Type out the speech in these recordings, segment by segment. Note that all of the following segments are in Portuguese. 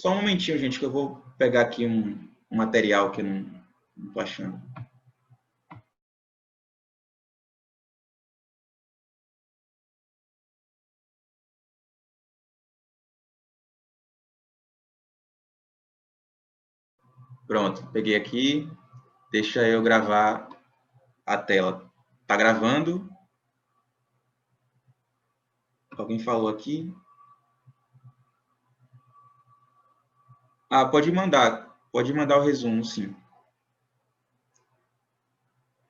Só um momentinho, gente, que eu vou pegar aqui um material que eu não estou achando. Pronto, peguei aqui. Deixa eu gravar a tela. Tá gravando? Alguém falou aqui? Ah, pode mandar. Pode mandar o resumo, sim.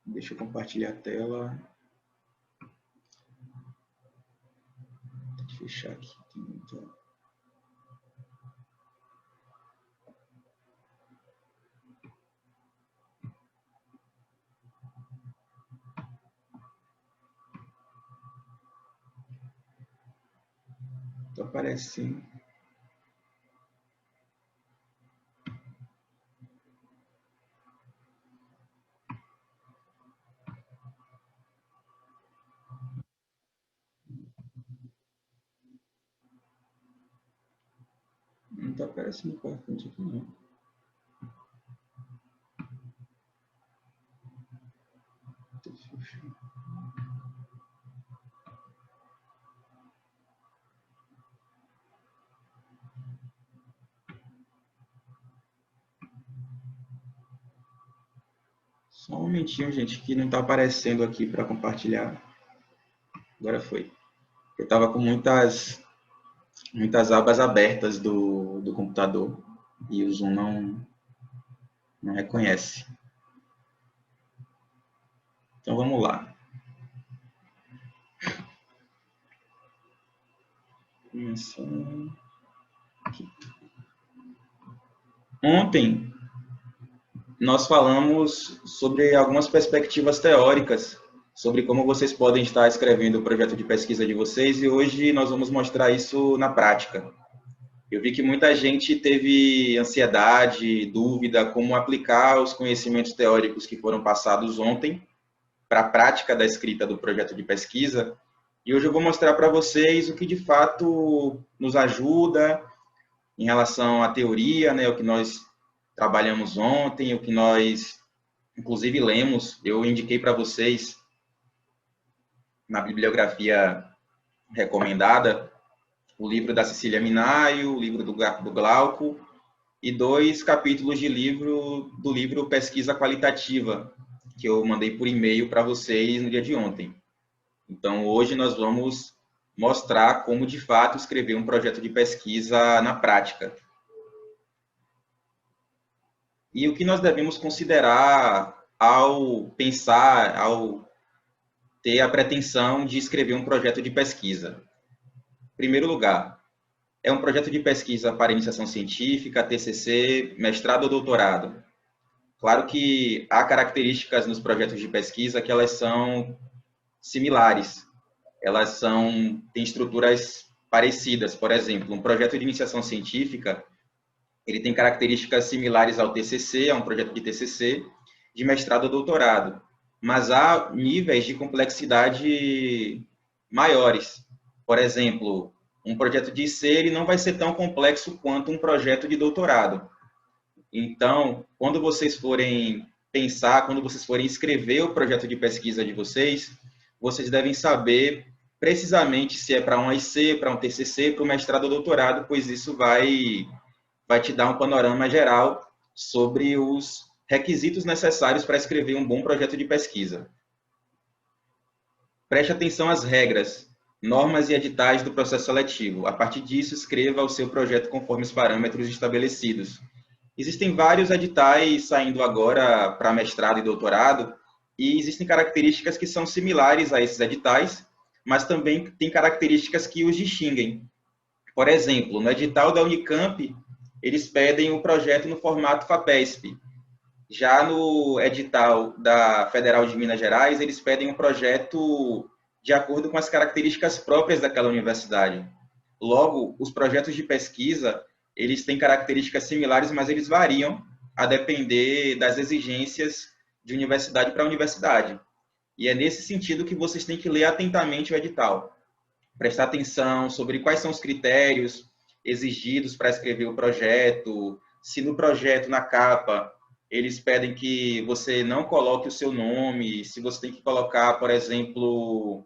Deixa eu compartilhar a tela. Deixa eu fechar aqui. Tá aparecendo. Não tá aparecendo bastante aqui, não. Deixa eu fechar. Só um momentinho, gente, que não tá aparecendo aqui para compartilhar. Agora foi. Eu tava com muitas abas abertas do computador e o Zoom não reconhece. Então vamos lá. Começando aqui. Ontem nós falamos sobre algumas perspectivas teóricas sobre como vocês podem estar escrevendo o projeto de pesquisa de vocês e hoje nós vamos mostrar isso na prática. Eu vi que muita gente teve ansiedade, dúvida como aplicar os conhecimentos teóricos que foram passados ontem para a prática da escrita do projeto de pesquisa. E hoje eu vou mostrar para vocês o que de fato nos ajuda em relação à teoria, né, o que nós trabalhamos ontem, o que nós, inclusive, lemos. Eu indiquei para vocês na bibliografia recomendada o livro da Cecília Minayo, o livro do Glauco e 2 capítulos de do livro Pesquisa Qualitativa, que eu mandei por e-mail para vocês no dia de ontem. Então, hoje nós vamos mostrar como, de fato, escrever um projeto de pesquisa na prática. E o que nós devemos considerar ao pensar, ao ter a pretensão de escrever um projeto de pesquisa. Em primeiro lugar, é um projeto de pesquisa para iniciação científica, TCC, mestrado ou doutorado. Claro que há características nos projetos de pesquisa que elas são similares. Elas têm estruturas parecidas. Por exemplo, um projeto de iniciação científica, ele tem características similares ao TCC, a um projeto de TCC, de mestrado ou doutorado. Mas há níveis de complexidade maiores. Por exemplo, um projeto de IC ele não vai ser tão complexo quanto um projeto de doutorado. Então, quando vocês forem pensar, quando vocês forem escrever o projeto de pesquisa de vocês, vocês devem saber precisamente se é para um IC, para um TCC, para um mestrado ou doutorado, pois isso vai te dar um panorama geral sobre os requisitos necessários para escrever um bom projeto de pesquisa. Preste atenção às regras, normas e editais do processo seletivo. A partir disso, escreva o seu projeto conforme os parâmetros estabelecidos. Existem vários editais saindo agora para mestrado e doutorado, e existem características que são similares a esses editais, mas também tem características que os distinguem. Por exemplo, no edital da Unicamp, eles pedem o projeto no formato FAPESP. Já no edital da Federal de Minas Gerais, eles pedem um projeto de acordo com as características próprias daquela universidade. Logo, os projetos de pesquisa, eles têm características similares, mas eles variam a depender das exigências de universidade para universidade. E é nesse sentido que vocês têm que ler atentamente o edital. Prestar atenção sobre quais são os critérios exigidos para escrever o projeto, se no projeto, na capa, eles pedem que você não coloque o seu nome, se você tem que colocar, por exemplo,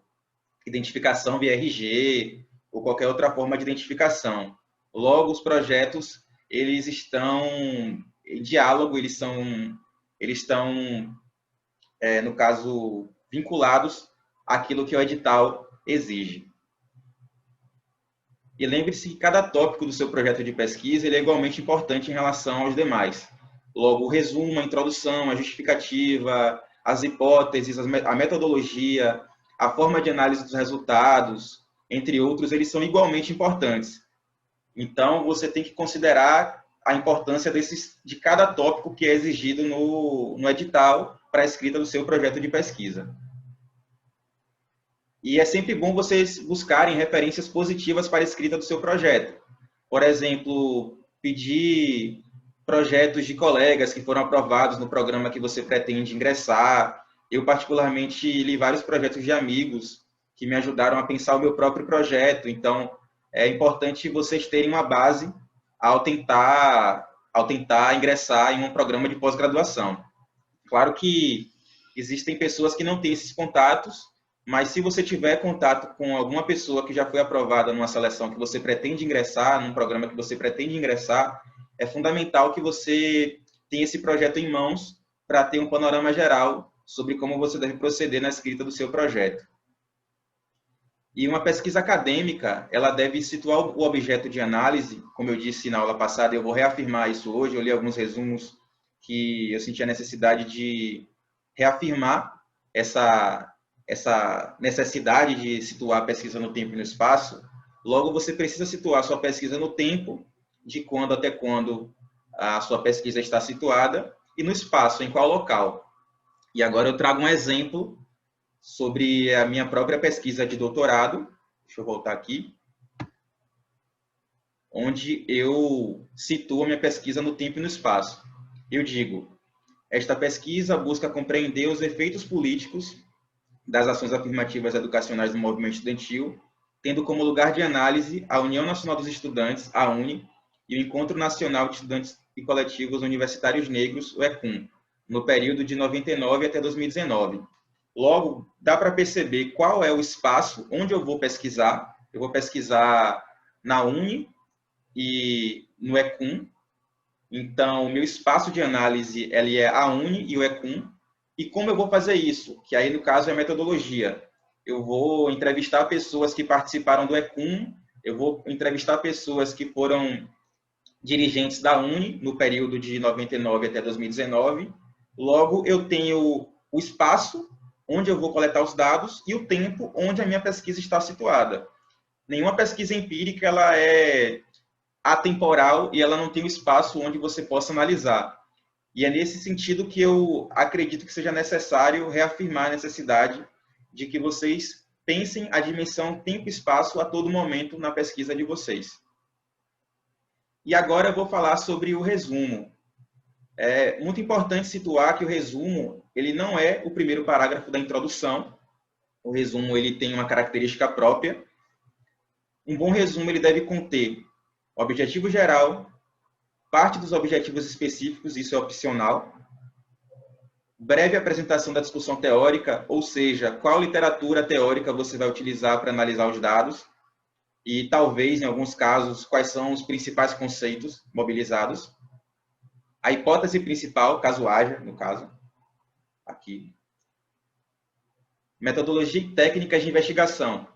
identificação via RG ou qualquer outra forma de identificação. Logo, os projetos, eles estão em diálogo, eles estão, no caso, vinculados àquilo que o edital exige. E lembre-se que cada tópico do seu projeto de pesquisa ele é igualmente importante em relação aos demais. Logo, o resumo, a introdução, a justificativa, as hipóteses, a metodologia, a forma de análise dos resultados, entre outros, eles são igualmente importantes. Então, você tem que considerar a importância de cada tópico que é exigido no edital para a escrita do seu projeto de pesquisa. E é sempre bom vocês buscarem referências positivas para a escrita do seu projeto. Por exemplo, pedir projetos de colegas que foram aprovados no programa que você pretende ingressar. Eu, particularmente, li vários projetos de amigos que me ajudaram a pensar o meu próprio projeto. Então, é importante vocês terem uma base ao tentar ingressar em um programa de pós-graduação. Claro que existem pessoas que não têm esses contatos, mas se você tiver contato com alguma pessoa que já foi aprovada numa seleção que você pretende ingressar, num programa que você pretende ingressar, é fundamental que você tenha esse projeto em mãos para ter um panorama geral sobre como você deve proceder na escrita do seu projeto. E uma pesquisa acadêmica, ela deve situar o objeto de análise, como eu disse na aula passada, eu vou reafirmar isso hoje, eu li alguns resumos que eu senti a necessidade de reafirmar essa necessidade de situar a pesquisa no tempo e no espaço. Logo, você precisa situar a sua pesquisa no tempo, de quando até quando a sua pesquisa está situada, e no espaço, em qual local. E agora eu trago um exemplo sobre a minha própria pesquisa de doutorado. Deixa eu voltar aqui. Onde eu situo a minha pesquisa no tempo e no espaço. Eu digo, esta pesquisa busca compreender os efeitos políticos das ações afirmativas educacionais do movimento estudantil, tendo como lugar de análise a União Nacional dos Estudantes, a UNE, e o Encontro Nacional de Estudantes e Coletivos Universitários Negros, o ECUN, no período de 99 até 2019. Logo, dá para perceber qual é o espaço onde eu vou pesquisar. Eu vou pesquisar na UNE e no ECUN. Então, o meu espaço de análise ele é a UNE e o ECUN. E como eu vou fazer isso? Que aí, no caso, é a metodologia. Eu vou entrevistar pessoas que participaram do ECUN, eu vou entrevistar pessoas que foram dirigentes da UNE no período de 99 até 2019. Logo, eu tenho o espaço onde eu vou coletar os dados e o tempo onde a minha pesquisa está situada. Nenhuma pesquisa empírica ela é atemporal e ela não tem o espaço onde você possa analisar. E é nesse sentido que eu acredito que seja necessário reafirmar a necessidade de que vocês pensem a dimensão tempo e espaço a todo momento na pesquisa de vocês. E agora eu vou falar sobre o resumo. É muito importante situar que o resumo ele não é o primeiro parágrafo da introdução. O resumo ele tem uma característica própria. Um bom resumo ele deve conter o objetivo geral, parte dos objetivos específicos, isso é opcional, breve apresentação da discussão teórica, ou seja, qual literatura teórica você vai utilizar para analisar os dados, e talvez, em alguns casos, quais são os principais conceitos mobilizados. A hipótese principal, caso haja, no caso, aqui. Metodologia e técnicas de investigação.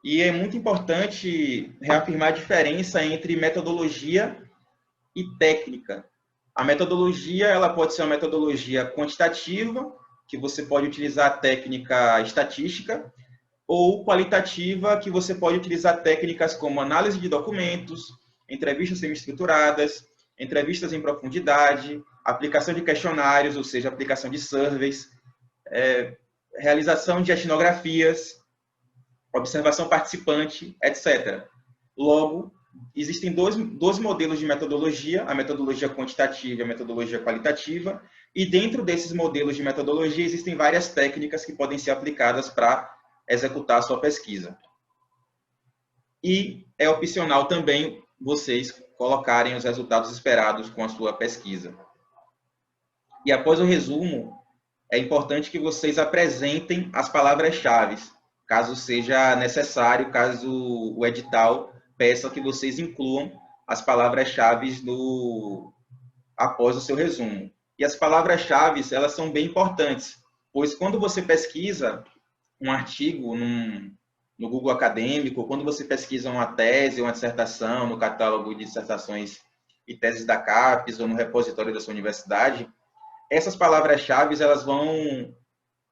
E é muito importante reafirmar a diferença entre metodologia e técnica. A metodologia ela pode ser uma metodologia quantitativa, que você pode utilizar a técnica estatística, ou qualitativa, que você pode utilizar técnicas como análise de documentos, entrevistas semi-estruturadas, entrevistas em profundidade, aplicação de questionários, ou seja, aplicação de surveys, realização de etnografias, observação participante, etc. Logo, existem dois modelos de metodologia, a metodologia quantitativa e a metodologia qualitativa, e dentro desses modelos de metodologia existem várias técnicas que podem ser aplicadas para executar a sua pesquisa. E é opcional também vocês colocarem os resultados esperados com a sua pesquisa. E após o resumo, é importante que vocês apresentem as palavras-chave, caso seja necessário, caso o edital peça que vocês incluam as palavras-chave após o seu resumo. E as palavras-chave, elas são bem importantes, pois quando você pesquisa um artigo no Google Acadêmico, quando você pesquisa uma tese, uma dissertação no catálogo de dissertações e teses da CAPES ou no repositório da sua universidade, essas palavras-chave elas vão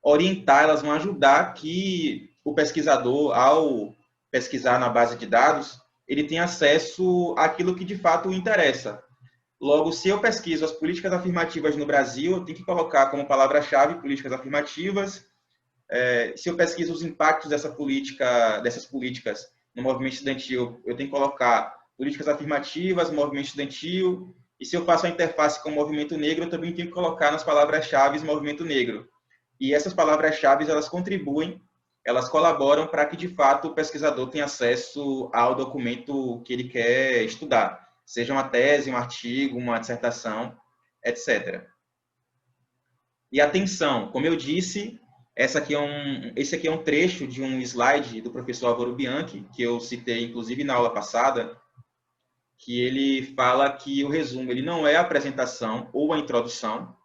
orientar, elas vão ajudar que o pesquisador, ao pesquisar na base de dados, ele tenha acesso àquilo que de fato o interessa. Logo, se eu pesquiso as políticas afirmativas no Brasil, eu tenho que colocar como palavra-chave políticas afirmativas. Se eu pesquiso os impactos dessas políticas no movimento estudantil, eu tenho que colocar políticas afirmativas, movimento estudantil. E se eu faço a interface com o movimento negro, eu também tenho que colocar nas palavras-chave movimento negro. E essas palavras-chave, elas contribuem, elas colaboram para que, de fato, o pesquisador tenha acesso ao documento que ele quer estudar, seja uma tese, um artigo, uma dissertação, etc. E atenção, como eu disse, esse aqui é um trecho de um slide do professor Álvaro Bianchi, que eu citei, inclusive, na aula passada, que ele fala que o resumo ele não é a apresentação ou a introdução.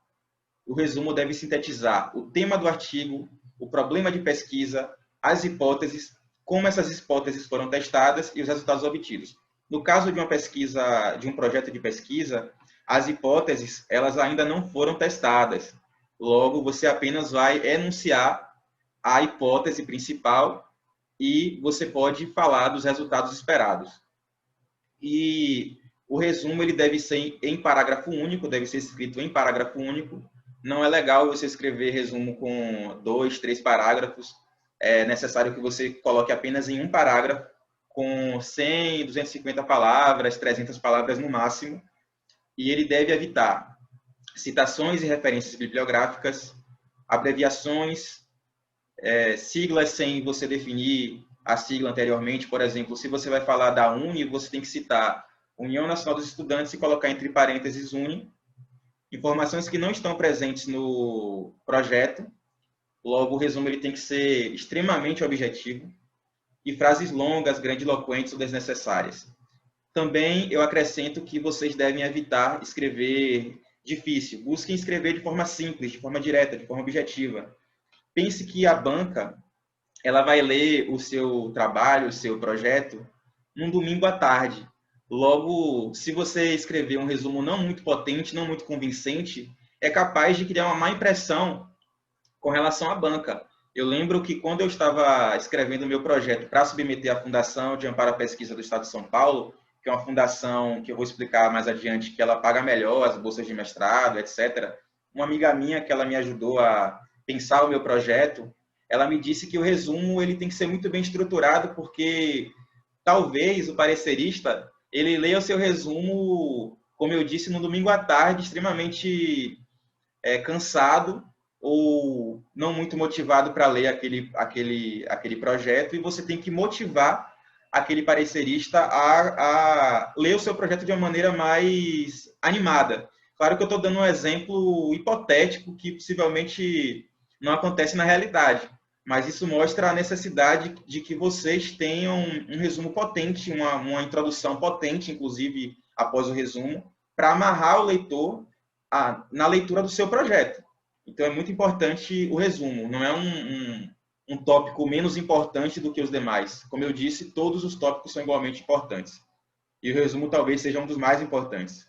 O resumo deve sintetizar o tema do artigo, o problema de pesquisa, as hipóteses, como essas hipóteses foram testadas e os resultados obtidos. No caso de uma pesquisa, de um projeto de pesquisa, as hipóteses elas ainda não foram testadas. Logo, você apenas vai enunciar a hipótese principal e você pode falar dos resultados esperados. E o resumo ele deve ser em parágrafo único, deve ser escrito em parágrafo único. Não é legal você escrever resumo com 2, 3 parágrafos. É necessário que você coloque apenas em um parágrafo, com 100, 250 palavras, 300 palavras no máximo. E ele deve evitar citações e referências bibliográficas, abreviações, siglas sem você definir a sigla anteriormente. Por exemplo, se você vai falar da UNE, você tem que citar União Nacional dos Estudantes e colocar entre parênteses UNE. Informações que não estão presentes no projeto. Logo, o resumo ele tem que ser extremamente objetivo. E frases longas, grandiloquentes ou desnecessárias. Também eu acrescento que vocês devem evitar escrever difícil. Busquem escrever de forma simples, de forma direta, de forma objetiva. Pense que a banca ela vai ler o seu trabalho, o seu projeto, num domingo à tarde. Logo, se você escrever um resumo não muito potente, não muito convincente, é capaz de criar uma má impressão com relação à banca. Eu lembro que quando eu estava escrevendo o meu projeto para submeter à Fundação de Amparo à Pesquisa do Estado de São Paulo, que é uma fundação que eu vou explicar mais adiante, que ela paga melhor as bolsas de mestrado, etc. Uma amiga minha que ela me ajudou a pensar o meu projeto, ela me disse que o resumo ele tem que ser muito bem estruturado, porque talvez o parecerista ele leia o seu resumo, como eu disse, no domingo à tarde, extremamente cansado ou não muito motivado para ler aquele projeto, e você tem que motivar aquele parecerista a ler o seu projeto de uma maneira mais animada. Claro que eu estou dando um exemplo hipotético que possivelmente não acontece na realidade, mas isso mostra a necessidade de que vocês tenham um resumo potente, uma introdução potente, inclusive após o resumo, para amarrar o leitor na leitura do seu projeto. Então, é muito importante o resumo, não é um tópico menos importante do que os demais. Como eu disse, todos os tópicos são igualmente importantes. E o resumo talvez seja um dos mais importantes.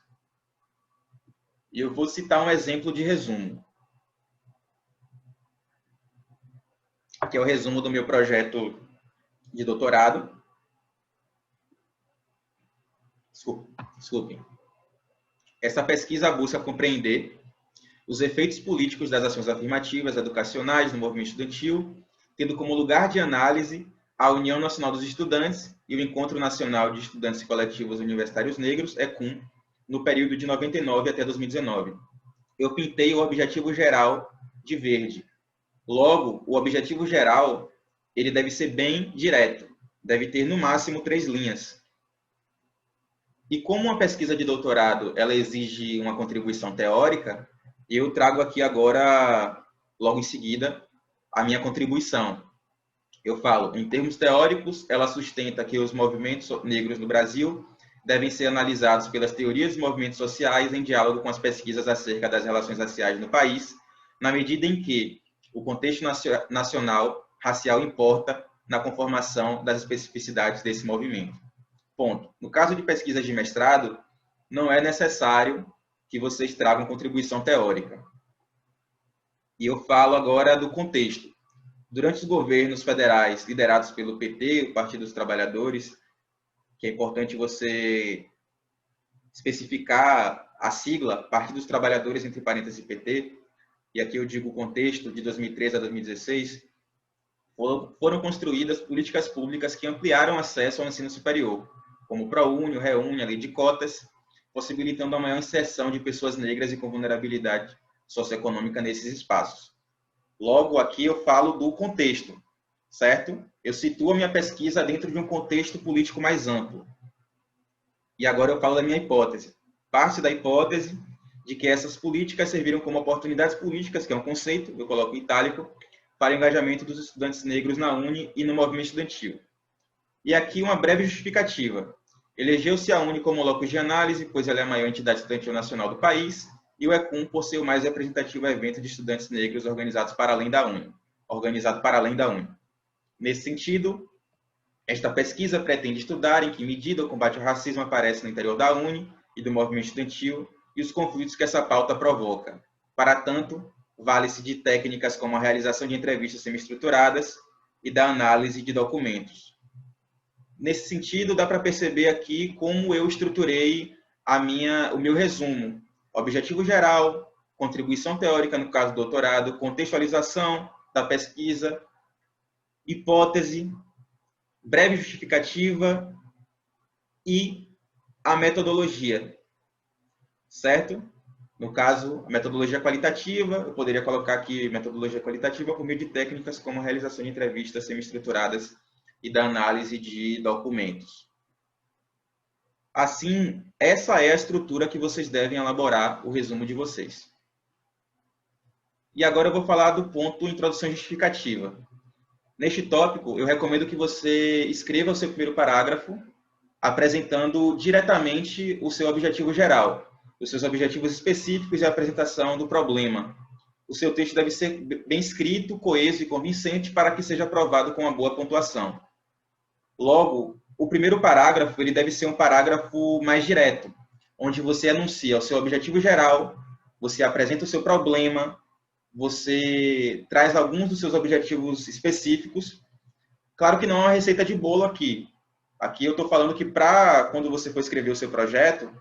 E eu vou citar um exemplo de resumo. Aqui é o resumo do meu projeto de doutorado. Desculpem. Essa pesquisa busca compreender os efeitos políticos das ações afirmativas educacionais no movimento estudantil, tendo como lugar de análise a União Nacional dos Estudantes e o Encontro Nacional de Estudantes e Coletivos Universitários Negros, ECUN, no período de 99 até 2019. Eu pintei o objetivo geral de verde. Logo, o objetivo geral ele deve ser bem direto. deve ter no máximo 3 linhas. E como uma pesquisa de doutorado ela exige uma contribuição teórica, eu trago aqui agora, logo em seguida, a minha contribuição. Eu falo, em termos teóricos, ela sustenta que os movimentos negros no Brasil devem ser analisados pelas teorias dos movimentos sociais em diálogo com as pesquisas acerca das relações raciais no país, na medida em que o contexto nacional racial importa na conformação das especificidades desse movimento. Ponto. No caso de pesquisas de mestrado, não é necessário que vocês tragam contribuição teórica. E eu falo agora do contexto. Durante os governos federais liderados pelo PT, o Partido dos Trabalhadores, que é importante você especificar a sigla Partido dos Trabalhadores, entre parênteses, PT, e aqui eu digo o contexto de 2013 a 2016, foram construídas políticas públicas que ampliaram acesso ao ensino superior, como o ProUni, o REUni, a lei de cotas, possibilitando a maior inserção de pessoas negras e com vulnerabilidade socioeconômica nesses espaços. Logo, aqui eu falo do contexto, certo? Eu situo a minha pesquisa dentro de um contexto político mais amplo. E agora eu falo da minha hipótese. Parte da hipótese de que essas políticas serviram como oportunidades políticas, que é um conceito, eu coloco em itálico, para o engajamento dos estudantes negros na Uni e no movimento estudantil. E aqui uma breve justificativa. Elegeu-se a Uni como locus de análise, pois ela é a maior entidade estudantil nacional do país, e o ECUM por ser o mais representativo evento de estudantes negros organizado para além da Uni. Nesse sentido, esta pesquisa pretende estudar em que medida o combate ao racismo aparece no interior da Uni e do movimento estudantil e os conflitos que essa pauta provoca. Para tanto, vale-se de técnicas como a realização de entrevistas semi-estruturadas e da análise de documentos. Nesse sentido, dá para perceber aqui como eu estruturei o meu resumo. Objetivo geral, contribuição teórica, no caso do doutorado, contextualização da pesquisa, hipótese, breve justificativa e a metodologia, certo? No caso, a metodologia qualitativa, eu poderia colocar aqui metodologia qualitativa por meio de técnicas como a realização de entrevistas semi-estruturadas e da análise de documentos. Assim, essa é a estrutura que vocês devem elaborar o resumo de vocês. E agora eu vou falar do ponto introdução justificativa. Neste tópico, eu recomendo que você escreva o seu primeiro parágrafo, apresentando diretamente o seu objetivo geral, os seus objetivos específicos e a apresentação do problema. O seu texto deve ser bem escrito, coeso e convincente para que seja aprovado com uma boa pontuação. Logo, o primeiro parágrafo ele deve ser um parágrafo mais direto, onde você anuncia o seu objetivo geral, você apresenta o seu problema, você traz alguns dos seus objetivos específicos. Claro que não é uma receita de bolo aqui. Aqui eu estou falando que para quando você for escrever o seu projeto,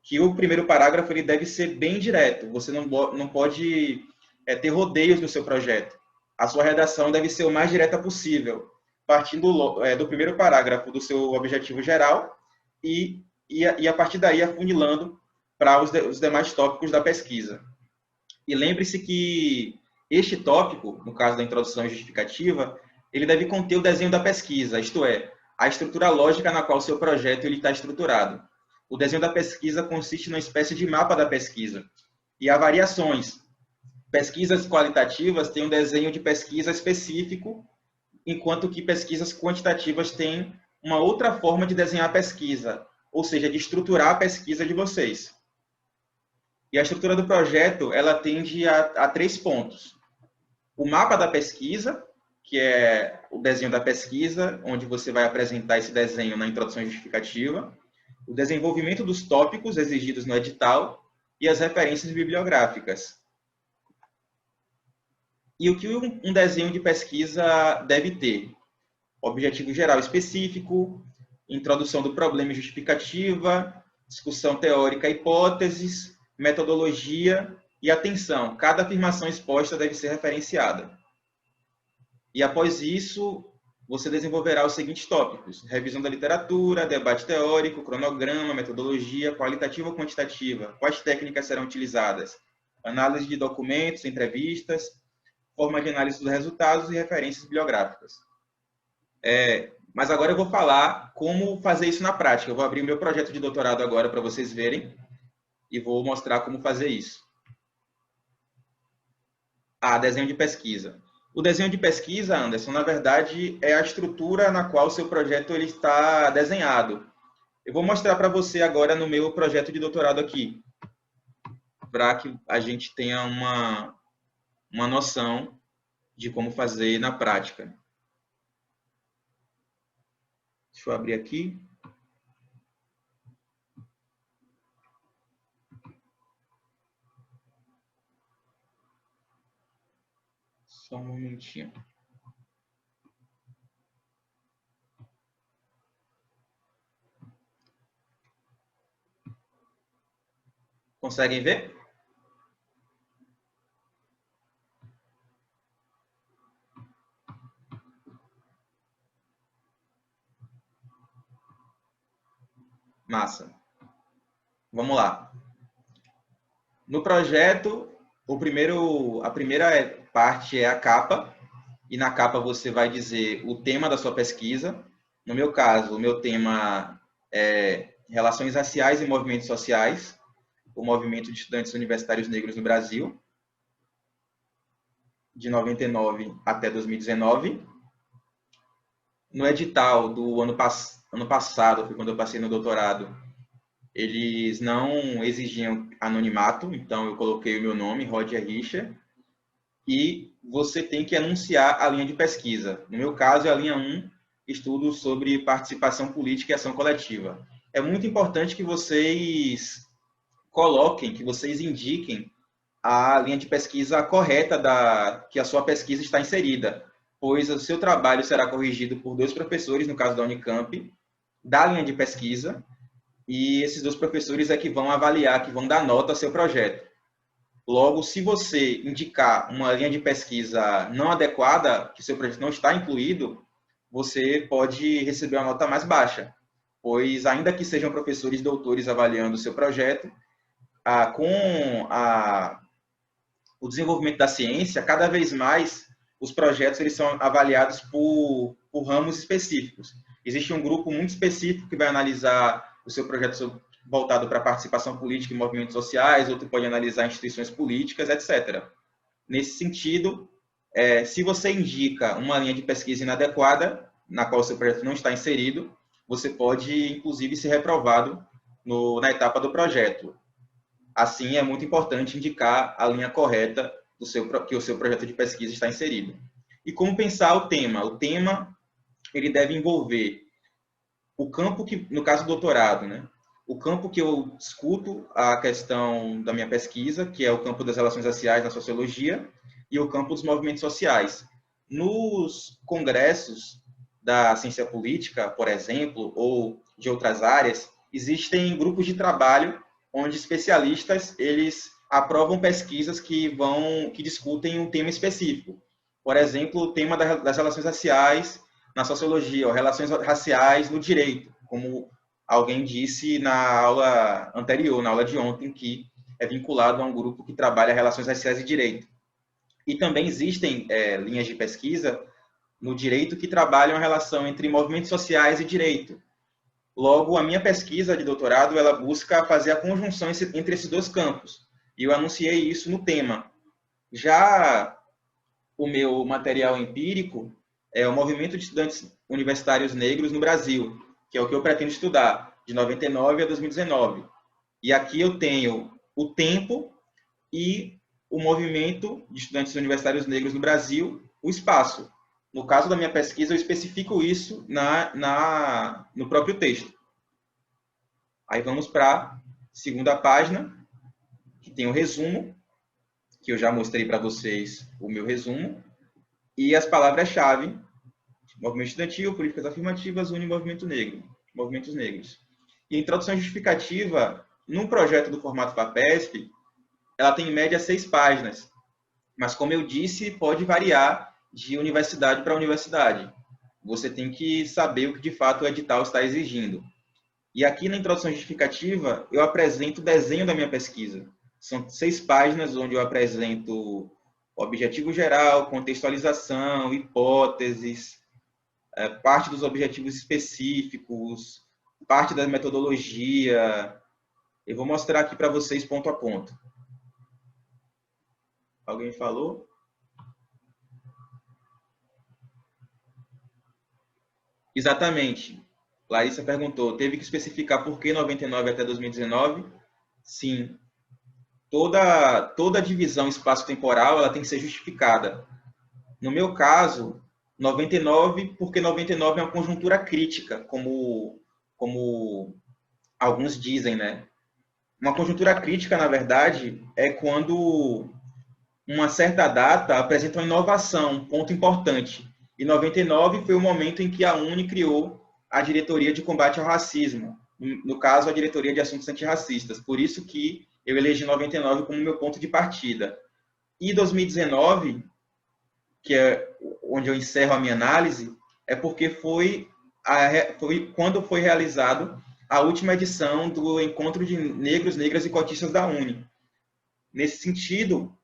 que o primeiro parágrafo ele deve ser bem direto. Você não pode ter rodeios no seu projeto. A sua redação deve ser o mais direta possível, partindo do primeiro parágrafo do seu objetivo geral e a partir daí afunilando para os demais tópicos da pesquisa. E lembre-se que este tópico, no caso da introdução justificativa, ele deve conter o desenho da pesquisa, isto é, a estrutura lógica na qual o seu projeto está estruturado. O desenho da pesquisa consiste numa espécie de mapa da pesquisa. E há variações. Pesquisas qualitativas têm um desenho de pesquisa específico, enquanto que pesquisas quantitativas têm uma outra forma de desenhar a pesquisa, ou seja, de estruturar a pesquisa de vocês. E a estrutura do projeto, ela tende a 3 pontos. O mapa da pesquisa, que é o desenho da pesquisa, onde você vai apresentar esse desenho na introdução justificativa. O desenvolvimento dos tópicos exigidos no edital e as referências bibliográficas. E o que um desenho de pesquisa deve ter? Objetivo geral específico, introdução do problema e justificativa, discussão teórica e hipóteses, metodologia e atenção. Cada afirmação exposta deve ser referenciada. E após isso, você desenvolverá os seguintes tópicos: revisão da literatura, debate teórico, cronograma, metodologia, qualitativa ou quantitativa, quais técnicas serão utilizadas, análise de documentos, entrevistas, forma de análise dos resultados e referências bibliográficas. Mas agora eu vou falar como fazer isso na prática. Eu vou abrir o meu projeto de doutorado agora para vocês verem e vou mostrar como fazer isso. Desenho de pesquisa. O desenho de pesquisa, Anderson, na verdade, é a estrutura na qual o seu projeto ele está desenhado. Eu vou mostrar para você agora no meu projeto de doutorado aqui, para que a gente tenha uma noção de como fazer na prática. Deixa eu abrir aqui. Só um momentinho. Conseguem ver? Massa. Vamos lá. No projeto, a primeira parte é a capa, e na capa você vai dizer o tema da sua pesquisa. No meu caso, o meu tema é Relações Raciais e Movimentos Sociais, o Movimento de Estudantes Universitários Negros no Brasil, de 99 até 2019. No edital do ano passado, foi quando eu passei no doutorado, eles não exigiam anonimato, então eu coloquei o meu nome, Roger Richer, e você tem que anunciar a linha de pesquisa. No meu caso, é a linha 1, estudo sobre participação política e ação coletiva. É muito importante que vocês coloquem, que vocês indiquem a linha de pesquisa correta que a sua pesquisa está inserida, pois o seu trabalho será corrigido por 2 professores, no caso da Unicamp, da linha de pesquisa, e esses 2 professores é que vão avaliar, que vão dar nota ao seu projeto. Logo, se você indicar uma linha de pesquisa não adequada, que seu projeto não está incluído, você pode receber uma nota mais baixa, pois ainda que sejam professores doutores avaliando o seu projeto, com o desenvolvimento da ciência, cada vez mais os projetos eles são avaliados por ramos específicos. Existe um grupo muito específico que vai analisar o seu projeto voltado para a participação política e movimentos sociais, outro pode analisar instituições políticas, etc. Nesse sentido, se você indica uma linha de pesquisa inadequada, na qual o seu projeto não está inserido, você pode, inclusive, ser reprovado na etapa do projeto. Assim, é muito importante indicar a linha correta que o seu projeto de pesquisa está inserido. E como pensar o tema? O tema ele deve envolver o campo que, no caso do doutorado, né? O campo que eu discuto a questão da minha pesquisa, que é o campo das relações raciais na sociologia, e o campo dos movimentos sociais. Nos congressos da ciência política, por exemplo, ou de outras áreas, existem grupos de trabalho onde especialistas eles aprovam pesquisas que discutem um tema específico. Por exemplo, o tema das relações raciais na sociologia, ou relações raciais no direito, como alguém disse na aula anterior, na aula de ontem, que é vinculado a um grupo que trabalha relações raciais e direito. E também existem linhas de pesquisa no direito que trabalham a relação entre movimentos sociais e direito. Logo, a minha pesquisa de doutorado, ela busca fazer a conjunção entre esses 2 campos. E eu anunciei isso no tema. Já o meu material empírico é o Movimento de Estudantes Universitários Negros no Brasil, que é o que eu pretendo estudar, de 99 a 2019. E aqui eu tenho o tempo e o Movimento de Estudantes Universitários Negros no Brasil, o espaço. No caso da minha pesquisa, eu especifico isso no próprio texto. Aí vamos para a segunda página, que tem o resumo, que eu já mostrei para vocês o meu resumo, e as palavras-chave: movimento estudantil, políticas afirmativas, movimento negro, movimentos negros. E a introdução justificativa, num projeto do formato FAPESP, ela tem em média 6 páginas, mas como eu disse, pode variar de universidade para universidade. Você tem que saber o que de fato o edital está exigindo. E aqui na introdução justificativa, eu apresento o desenho da minha pesquisa. São 6 páginas onde eu apresento o objetivo geral, contextualização, hipóteses, parte dos objetivos específicos, parte da metodologia. Eu vou mostrar aqui para vocês ponto a ponto. Alguém falou? Exatamente. Larissa perguntou, teve que especificar por que 99 até 2019? Sim. Toda divisão espaço-temporal ela tem que ser justificada. No meu caso, 99, porque 99 é uma conjuntura crítica, como alguns dizem, né? Uma conjuntura crítica, na verdade, é quando uma certa data apresenta uma inovação, um ponto importante. E 99 foi o momento em que a UNE criou a Diretoria de Combate ao Racismo, no caso, a Diretoria de Assuntos Antirracistas. Por isso que eu elegi 99 como meu ponto de partida. E 2019, que é onde eu encerro a minha análise, é porque foi quando foi realizado a última edição do Encontro de Negros, Negras e Cotistas da UNE. Nesse sentido,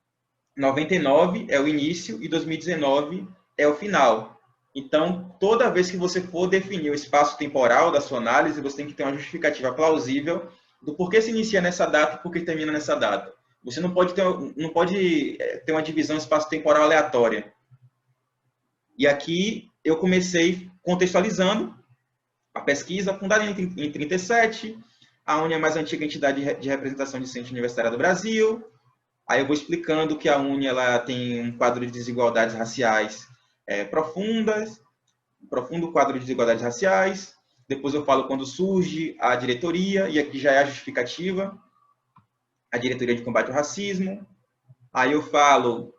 99 é o início e 2019 é o final. Então, toda vez que você for definir o espaço temporal da sua análise, você tem que ter uma justificativa plausível do porquê se inicia nessa data e porquê termina nessa data. Você não pode ter uma divisão espaço-temporal aleatória. E aqui eu comecei contextualizando a pesquisa, fundada em 1937, a UNE é a mais antiga entidade de representação discente universitária do Brasil. Aí eu vou explicando que a UNE ela tem um quadro de desigualdades raciais profundo quadro de desigualdades raciais. Depois eu falo quando surge a diretoria, e aqui já é a justificativa, a Diretoria de Combate ao Racismo. Aí eu falo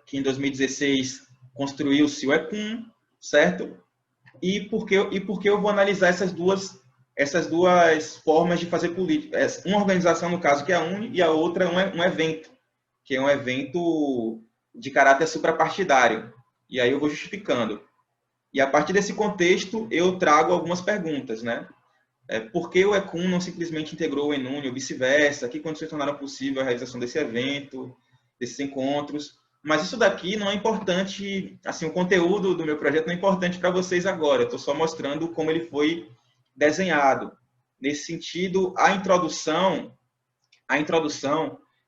que em 2016 construiu-se o ECUM, certo? E por que eu vou analisar essas duas formas de fazer política. Uma organização, no caso, que é a UNE, e a outra um evento, que é um evento de caráter suprapartidário. E aí eu vou justificando. E a partir desse contexto, eu trago algumas perguntas, né? Por que o ECUM não simplesmente integrou o ENUNE ou vice-versa? Que condições tornaram possível a realização desse evento, desses encontros? Mas isso daqui não é importante, assim, o conteúdo do meu projeto não é importante para vocês agora. Eu estou só mostrando como ele foi desenhado. Nesse sentido, a introdução,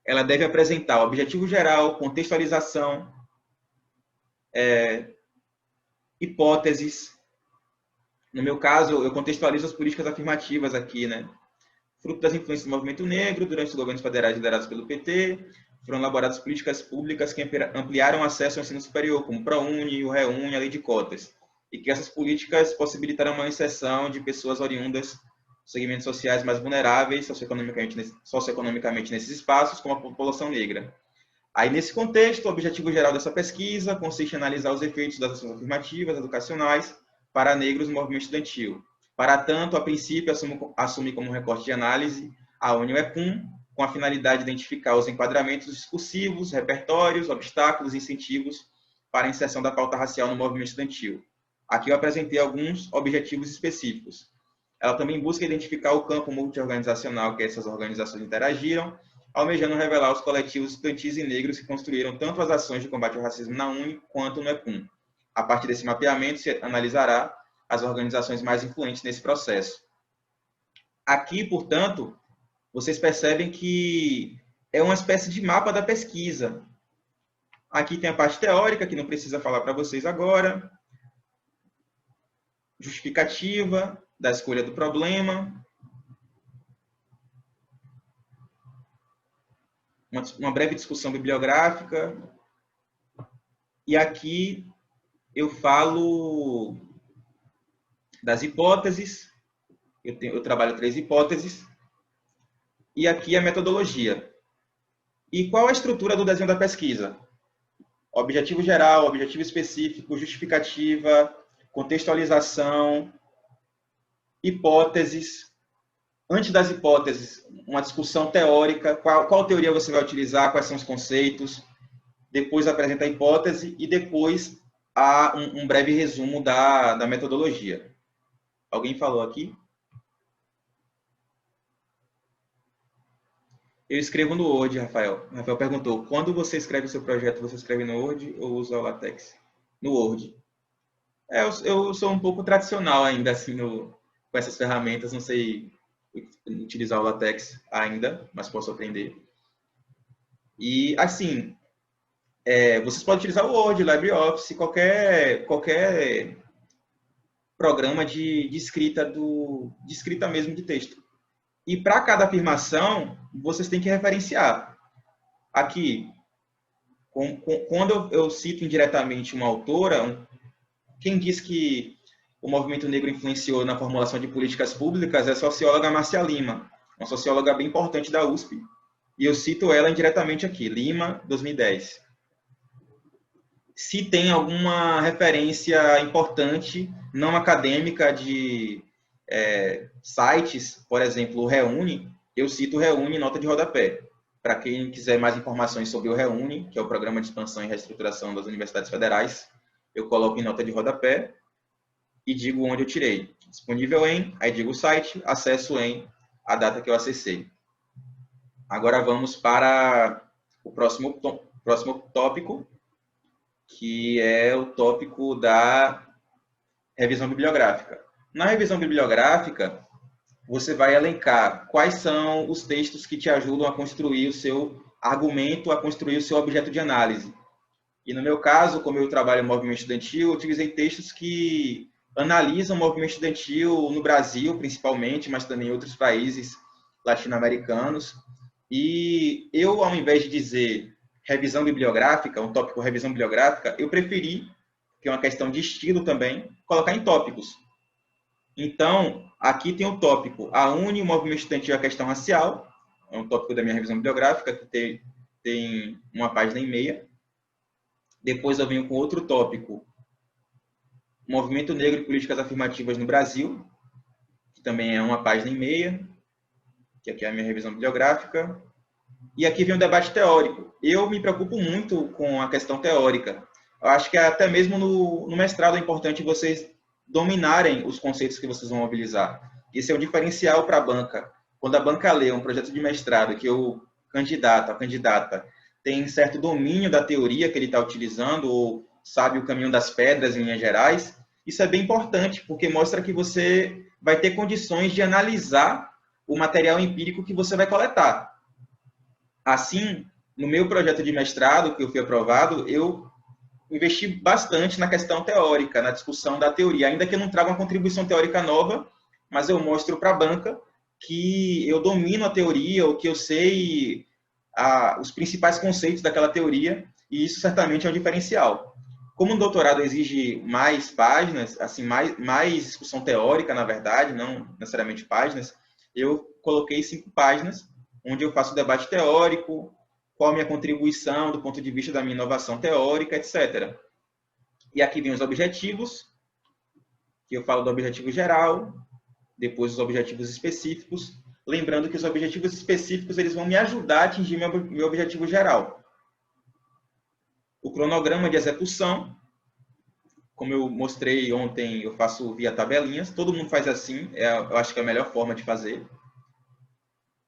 ela deve apresentar o objetivo geral, contextualização, hipóteses. No meu caso, eu contextualizo as políticas afirmativas aqui, né? Fruto das influências do movimento negro, durante os governos federais liderados pelo PT, foram elaboradas políticas públicas que ampliaram o acesso ao ensino superior, como o ProUni, o ReUni, a Lei de Cotas, e que essas políticas possibilitaram uma inserção de pessoas oriundas dos segmentos sociais mais vulneráveis socioeconomicamente nesses espaços, como a população negra. Aí, nesse contexto, o objetivo geral dessa pesquisa consiste em analisar os efeitos das ações afirmativas, educacionais, para negros no movimento estudantil. Para tanto, a princípio, assume como recorte de análise a UNE-ECUM, com a finalidade de identificar os enquadramentos discursivos, repertórios, obstáculos e incentivos para a inserção da pauta racial no movimento estudantil. Aqui eu apresentei alguns objetivos específicos. Ela também busca identificar o campo multiorganizacional que essas organizações interagiram, almejando revelar os coletivos estudantis e negros que construíram tanto as ações de combate ao racismo na UNE quanto no ECUM. A partir desse mapeamento, se analisará as organizações mais influentes nesse processo. Aqui, portanto, vocês percebem que é uma espécie de mapa da pesquisa. Aqui tem a parte teórica, que não precisa falar para vocês agora. Justificativa da escolha do problema. Uma breve discussão bibliográfica. E aqui eu falo das hipóteses. Eu trabalho 3 hipóteses. E aqui a metodologia. E qual a estrutura do desenho da pesquisa? Objetivo geral, objetivo específico, justificativa, contextualização, hipóteses. Antes das hipóteses, uma discussão teórica, qual teoria você vai utilizar, quais são os conceitos. Depois apresenta a hipótese e depois há um breve resumo da metodologia. Alguém falou aqui? Eu escrevo no Word, Rafael. Rafael perguntou, quando você escreve o seu projeto, você escreve no Word ou usa o LaTeX? No Word. Eu sou um pouco tradicional ainda, assim, com essas ferramentas. Não sei utilizar o LaTeX ainda, mas posso aprender. E, assim, vocês podem utilizar o Word, LibreOffice, qualquer programa de escrita, de escrita mesmo de texto. E para cada afirmação, vocês têm que referenciar. Aqui, quando eu cito indiretamente uma autora, quem diz que o movimento negro influenciou na formulação de políticas públicas é a socióloga Marcia Lima, uma socióloga bem importante da USP. E eu cito ela indiretamente aqui, Lima, 2010. Se tem alguma referência importante, não acadêmica, de sites, por exemplo, o Reúne, eu cito o Reúne em nota de rodapé. Para quem quiser mais informações sobre o Reúne, que é o Programa de Expansão e Reestruturação das Universidades Federais, eu coloco em nota de rodapé e digo onde eu tirei. Disponível em, aí digo o site, acesso em, a data que eu acessei. Agora vamos para o próximo tópico, que é o tópico da revisão bibliográfica. Na revisão bibliográfica, você vai elencar quais são os textos que te ajudam a construir o seu argumento, a construir o seu objeto de análise. E no meu caso, como eu trabalho em movimento estudantil, eu utilizei textos que analisam o movimento estudantil no Brasil, principalmente, mas também em outros países latino-americanos. E eu, ao invés de dizer revisão bibliográfica, um tópico revisão bibliográfica, eu preferi, que é uma questão de estilo também, colocar em tópicos. Então, aqui tem o tópico A UNE, o movimento estudantil e a questão racial, é um tópico da minha revisão bibliográfica, que tem uma página e meia. Depois eu venho com outro tópico, Movimento Negro e Políticas Afirmativas no Brasil, que também é uma página e meia, que aqui é a minha revisão bibliográfica. E aqui vem o debate teórico. Eu me preocupo muito com a questão teórica. Eu acho que até mesmo no mestrado é importante vocês dominarem os conceitos que vocês vão mobilizar. Esse é um diferencial para a banca. Quando a banca lê um projeto de mestrado que o candidato, a candidata, tem certo domínio da teoria que ele está utilizando, ou sabe o caminho das pedras em linhas gerais, isso é bem importante, porque mostra que você vai ter condições de analisar o material empírico que você vai coletar. Assim, no meu projeto de mestrado, que eu fui aprovado, eu investi bastante na questão teórica, na discussão da teoria, ainda que eu não traga uma contribuição teórica nova, mas eu mostro para a banca que eu domino a teoria, ou que eu sei os principais conceitos daquela teoria, e isso certamente é um diferencial. Como o doutorado exige mais páginas, assim, mais discussão teórica, na verdade, não necessariamente páginas, eu coloquei 5 páginas, onde eu faço debate teórico, qual a minha contribuição do ponto de vista da minha inovação teórica, etc. E aqui vem os objetivos, que eu falo do objetivo geral, depois os objetivos específicos, lembrando que os objetivos específicos eles vão me ajudar a atingir meu objetivo geral. O cronograma de execução, como eu mostrei ontem, eu faço via tabelinhas, todo mundo faz assim, eu acho que é a melhor forma de fazer.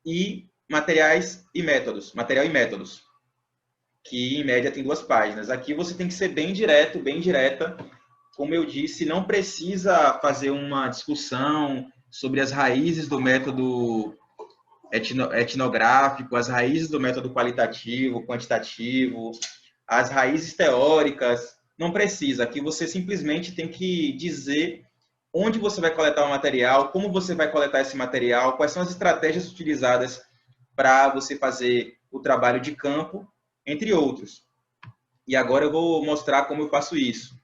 E materiais e métodos, material e métodos, que em média tem 2 páginas. Aqui você tem que ser bem direto, bem direta. Como eu disse, não precisa fazer uma discussão sobre as raízes do método etnográfico, as raízes do método qualitativo, quantitativo, as raízes teóricas. Não precisa. Aqui você simplesmente tem que dizer onde você vai coletar o material, como você vai coletar esse material, quais são as estratégias utilizadas para você fazer o trabalho de campo, entre outros. E agora eu vou mostrar como eu faço isso.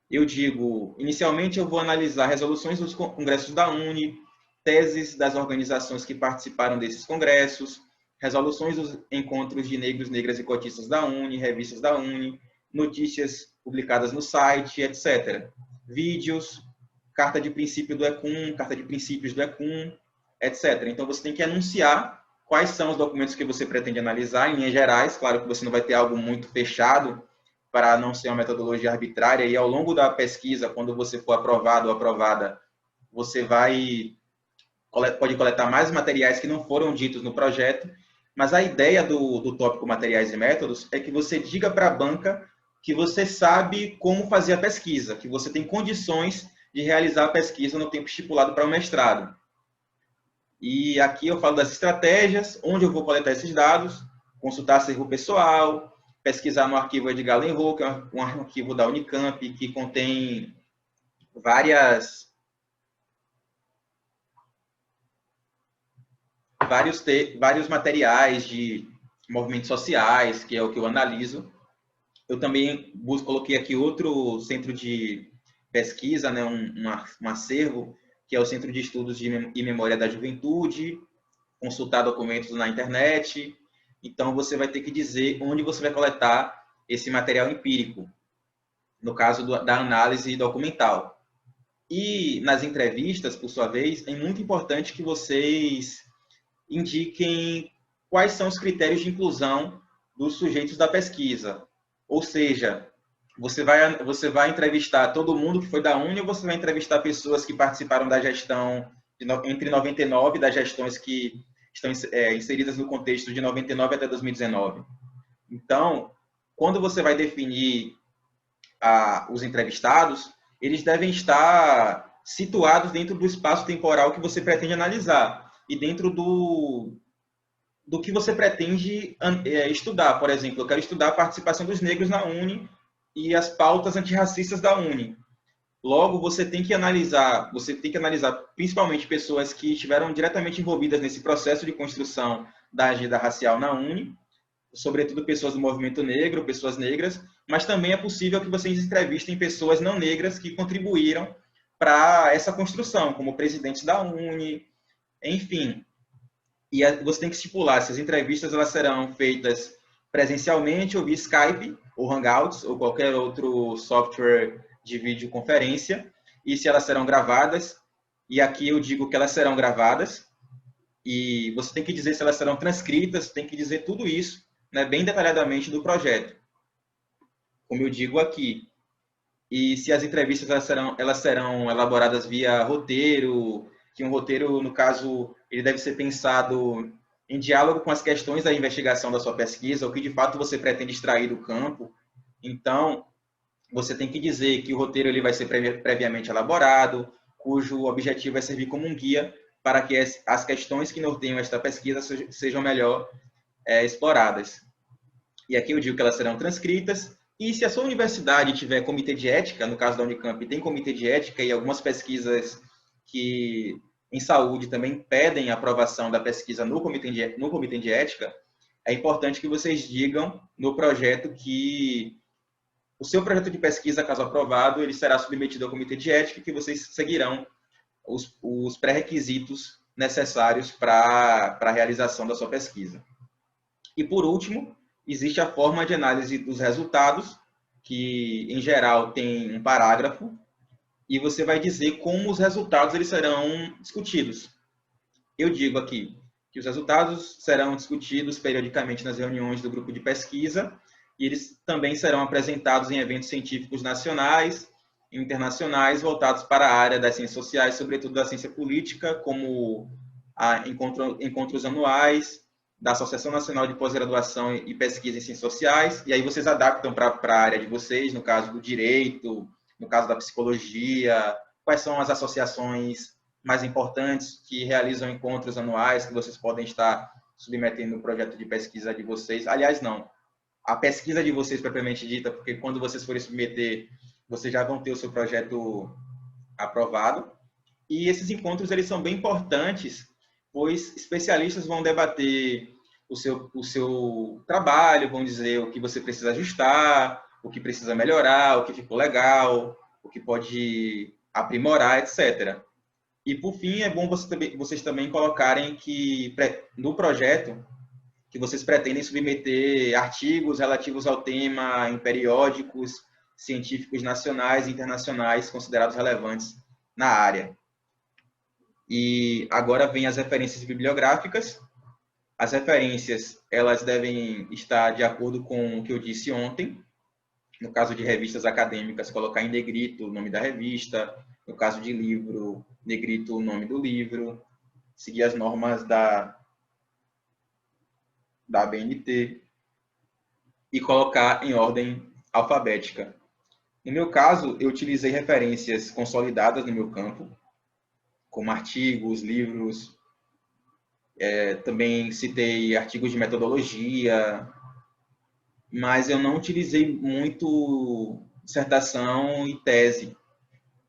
Eu digo, inicialmente eu vou analisar resoluções dos congressos da UNE, teses das organizações que participaram desses congressos, resoluções dos encontros de negros, negras e cotistas da UNE, revistas da UNE, notícias publicadas no site, etc. Vídeos, carta de princípio do ECUM, carta de princípios do ECUM, etc. Então, você tem que anunciar quais são os documentos que você pretende analisar, em linhas gerais. Claro que você não vai ter algo muito fechado, para não ser uma metodologia arbitrária, e ao longo da pesquisa, quando você for aprovado ou aprovada, você pode coletar mais materiais que não foram ditos no projeto, mas a ideia do tópico materiais e métodos é que você diga para a banca que você sabe como fazer a pesquisa, que você tem condições de realizar a pesquisa no tempo estipulado para o mestrado. E aqui eu falo das estratégias, onde eu vou coletar esses dados, consultar acervo pessoal, pesquisar no arquivo Edgar Lenroux, que é um arquivo da Unicamp, que contém vários materiais de movimentos sociais, que é o que eu analiso. Eu também coloquei aqui outro centro de pesquisa, né, um acervo, que é o Centro de Estudos e Memória da Juventude, consultar documentos na internet. Então, você vai ter que dizer onde você vai coletar esse material empírico, no caso da análise documental. E nas entrevistas, por sua vez, é muito importante que vocês indiquem quais são os critérios de inclusão dos sujeitos da pesquisa. Ou seja, você vai entrevistar todo mundo que foi da Uni ou você vai entrevistar pessoas que participaram da gestão entre 99, das gestões que estão inseridas no contexto de 99 até 2019. Então, quando você vai definir os entrevistados, eles devem estar situados dentro do espaço temporal que você pretende analisar e dentro do que você pretende estudar. Por exemplo, eu quero estudar a participação dos negros na Uni e as pautas antirracistas da Uni. Logo, você tem que analisar principalmente pessoas que estiveram diretamente envolvidas nesse processo de construção da agenda racial na Uni, sobretudo pessoas do movimento negro, pessoas negras, mas também é possível que vocês entrevistem pessoas não negras que contribuíram para essa construção, como presidentes da Uni, enfim. E você tem que estipular se as entrevistas elas serão feitas presencialmente ou via Skype, ou Hangouts, ou qualquer outro software de videoconferência, e se elas serão gravadas. E aqui eu digo que elas serão gravadas, e você tem que dizer se elas serão transcritas, tem que dizer tudo isso, né, bem detalhadamente do projeto, como eu digo aqui. E se as entrevistas elas serão elaboradas via roteiro, que um roteiro, no caso, ele deve ser pensado em diálogo com as questões da investigação da sua pesquisa, o que de fato você pretende extrair do campo. Então, você tem que dizer que o roteiro ele vai ser previamente elaborado, cujo objetivo é servir como um guia para que as questões que norteiam esta pesquisa sejam melhor exploradas. E aqui eu digo que elas serão transcritas. E se a sua universidade tiver comitê de ética, no caso da Unicamp tem comitê de ética e algumas pesquisas que em saúde também pedem a aprovação da pesquisa no comitê de ética, é importante que vocês digam no projeto que o seu projeto de pesquisa, caso aprovado, ele será submetido ao comitê de ética e que vocês seguirão os pré-requisitos necessários para a realização da sua pesquisa. E, por último, existe a forma de análise dos resultados, que, em geral, tem um parágrafo, e você vai dizer como os resultados eles serão discutidos. Eu digo aqui que os resultados serão discutidos periodicamente nas reuniões do grupo de pesquisa, e eles também serão apresentados em eventos científicos nacionais e internacionais voltados para a área das ciências sociais, sobretudo da ciência política, como encontros anuais da Associação Nacional de Pós-Graduação e Pesquisa em Ciências Sociais, e aí vocês adaptam para a área de vocês, no caso do direito, no caso da psicologia, quais são as associações mais importantes que realizam encontros anuais que vocês podem estar submetendo no projeto de pesquisa de vocês. Aliás, não, a pesquisa de vocês propriamente dita, porque quando vocês forem submeter, vocês já vão ter o seu projeto aprovado. E esses encontros eles são bem importantes, pois especialistas vão debater o seu trabalho, vão dizer o que você precisa ajustar, o que precisa melhorar, o que ficou legal, o que pode aprimorar, etc. E, por fim, é bom vocês também colocarem que, no projeto, que vocês pretendem submeter artigos relativos ao tema em periódicos científicos nacionais e internacionais considerados relevantes na área. E agora vem as referências bibliográficas. As referências, elas devem estar de acordo com o que eu disse ontem. No caso de revistas acadêmicas, colocar em negrito o nome da revista. No caso de livro, negrito o nome do livro. Seguir as normas da ABNT. E colocar em ordem alfabética. No meu caso, eu utilizei referências consolidadas no meu campo, como artigos, livros, também citei artigos de metodologia, mas eu não utilizei muito dissertação e tese.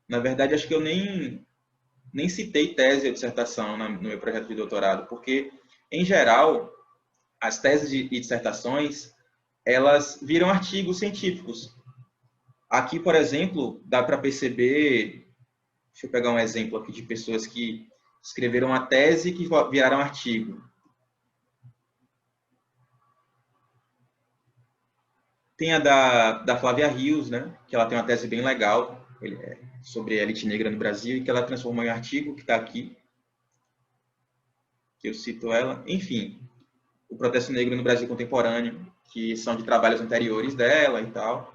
Na verdade, acho que eu nem citei tese ou dissertação no meu projeto de doutorado, porque, em geral, as teses e dissertações, elas viram artigos científicos. Aqui, por exemplo, dá para perceber, deixa eu pegar um exemplo aqui de pessoas que escreveram a tese e que viraram artigo. Tem a da Flávia Rios, né, que ela tem uma tese bem legal sobre a elite negra no Brasil e que ela transformou em artigo, que está aqui, que eu cito ela. Enfim, o protesto negro no Brasil contemporâneo, que são de trabalhos anteriores dela e tal.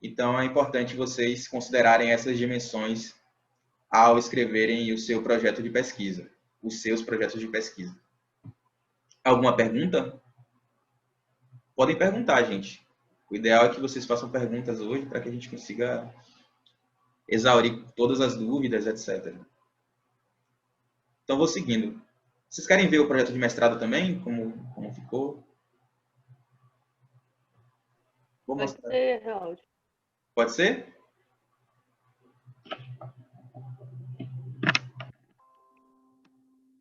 Então, é importante vocês considerarem essas dimensões ao escreverem o seu projeto de pesquisa, os seus projetos de pesquisa. Alguma pergunta? Podem perguntar, gente. O ideal é que vocês façam perguntas hoje para que a gente consiga exaurir todas as dúvidas, etc. Então, vou seguindo. Vocês querem ver o projeto de mestrado também? Como ficou? Vou Pode mostrar. ser, Raul. Pode ser?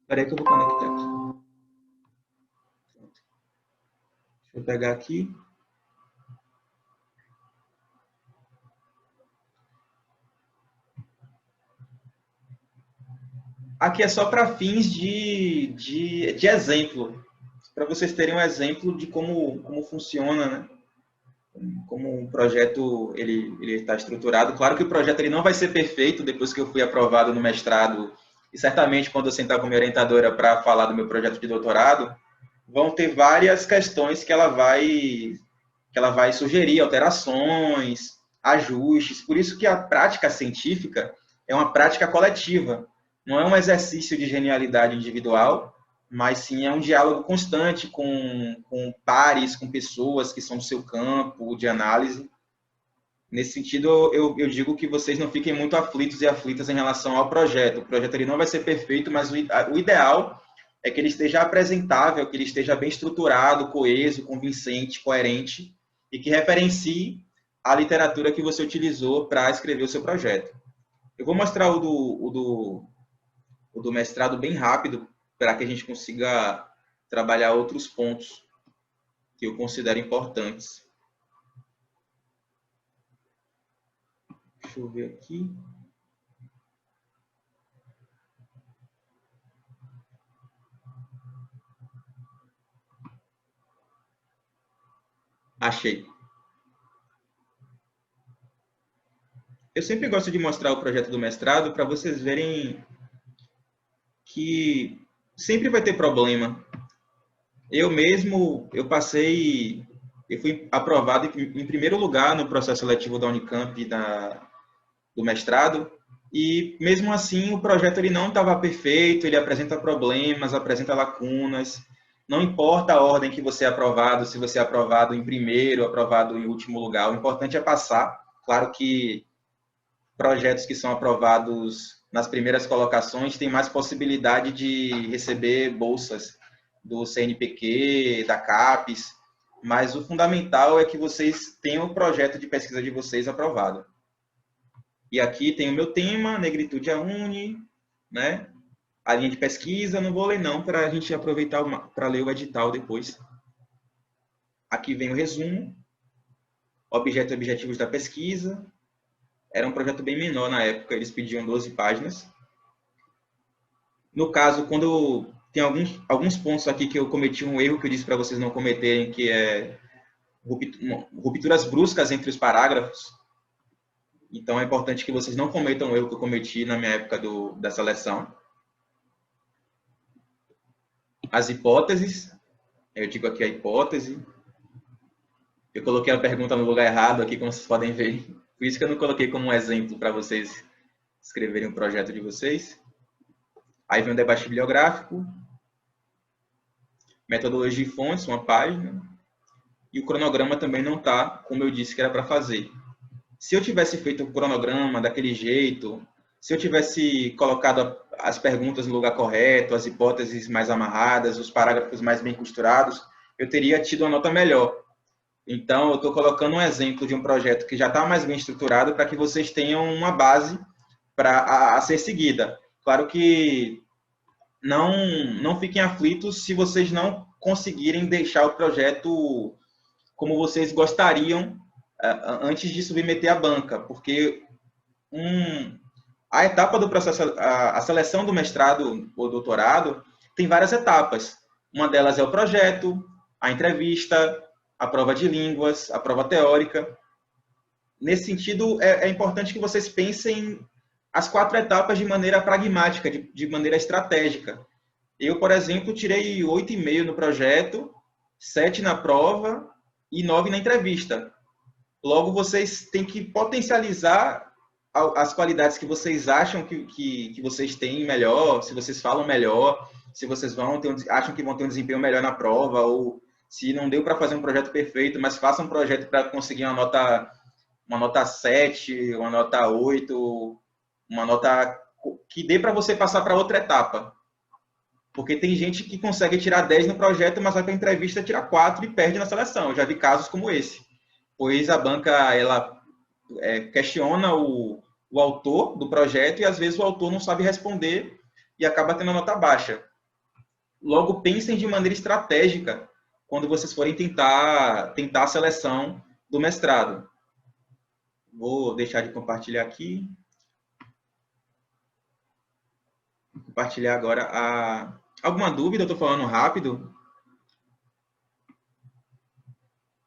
Espera aí que eu vou conectar aqui. Deixa eu pegar aqui. Aqui é só para fins de exemplo, para vocês terem um exemplo de como funciona, né? Como o projeto ele está estruturado. Claro que o projeto ele não vai ser perfeito depois que eu fui aprovado no mestrado e certamente quando eu sentar com a minha orientadora para falar do meu projeto de doutorado, vão ter várias questões que ela vai sugerir, alterações, ajustes. Por isso que a prática científica é uma prática coletiva. Não é um exercício de genialidade individual, mas sim é um diálogo constante com pares, com pessoas que são do seu campo de análise. Nesse sentido, eu digo que vocês não fiquem muito aflitos e aflitas em relação ao projeto. O projeto ele não vai ser perfeito, mas o ideal é que ele esteja apresentável, que ele esteja bem estruturado, coeso, convincente, coerente e que referencie a literatura que você utilizou para escrever o seu projeto. Eu vou mostrar o do mestrado bem rápido para que a gente consiga trabalhar outros pontos que eu considero importantes. Deixa eu ver aqui. Achei. Eu sempre gosto de mostrar o projeto do mestrado para vocês verem que sempre vai ter problema. Eu mesmo, eu fui aprovado em primeiro lugar no processo seletivo da Unicamp do mestrado, e mesmo assim o projeto ele não estava perfeito, ele apresenta problemas, apresenta lacunas, não importa a ordem que você é aprovado, se você é aprovado em primeiro, aprovado em último lugar, o importante é passar. Claro que projetos que são aprovados nas primeiras colocações têm mais possibilidade de receber bolsas do CNPq, da CAPES, mas o fundamental é que vocês tenham o projeto de pesquisa de vocês aprovado. E aqui tem o meu tema, Negritude a Uni, né? A linha de pesquisa, não vou ler não, para a gente aproveitar para ler o edital depois. Aqui vem o resumo, objeto e objetivos da pesquisa. Era um projeto bem menor na época, eles pediam 12 páginas. No caso, quando tem alguns pontos aqui que eu cometi um erro que eu disse para vocês não cometerem, que é rupturas bruscas entre os parágrafos. Então, é importante que vocês não cometam o erro que eu cometi na minha época da seleção. As hipóteses, eu digo aqui a hipótese. Eu coloquei a pergunta no lugar errado aqui, como vocês podem ver. Por isso que eu não coloquei como um exemplo para vocês escreverem o projeto de vocês. Aí vem o debate bibliográfico, metodologia e fontes, uma página. e o cronograma também não está como eu disse que era para fazer. Se eu tivesse feito o cronograma daquele jeito, se eu tivesse colocado as perguntas no lugar correto, as hipóteses mais amarradas, os parágrafos mais bem costurados, eu teria tido uma nota melhor. Então, eu estou colocando um exemplo de um projeto que já está mais bem estruturado para que vocês tenham uma base a ser seguida. Claro que não fiquem aflitos se vocês não conseguirem deixar o projeto como vocês gostariam antes de submeter à banca, porque a etapa do processo, a seleção do mestrado ou doutorado tem várias etapas. Uma delas é o projeto, a entrevista, a prova de línguas, a prova teórica. Nesse sentido, é importante que vocês pensem as 4 etapas de maneira pragmática, de maneira estratégica. Eu, por exemplo, tirei 8,5 no projeto, 7 na prova e 9 na entrevista. Logo, vocês têm que potencializar as qualidades que vocês acham que vocês têm melhor, se vocês falam melhor, se vocês acham que vão ter um desempenho melhor na prova, ou se não deu para fazer um projeto perfeito, mas faça um projeto para conseguir uma nota 7, uma nota 8, uma nota que dê para você passar para outra etapa. Porque tem gente que consegue tirar 10 no projeto, mas vai para a entrevista tirar 4 e perde na seleção. Eu já vi casos como esse. Pois a banca ela questiona o autor do projeto e às vezes o autor não sabe responder e acaba tendo a nota baixa. Logo, pensem de maneira estratégica quando vocês forem tentar a seleção do mestrado. Vou deixar de compartilhar aqui. Vou compartilhar agora alguma dúvida? Eu estou falando rápido?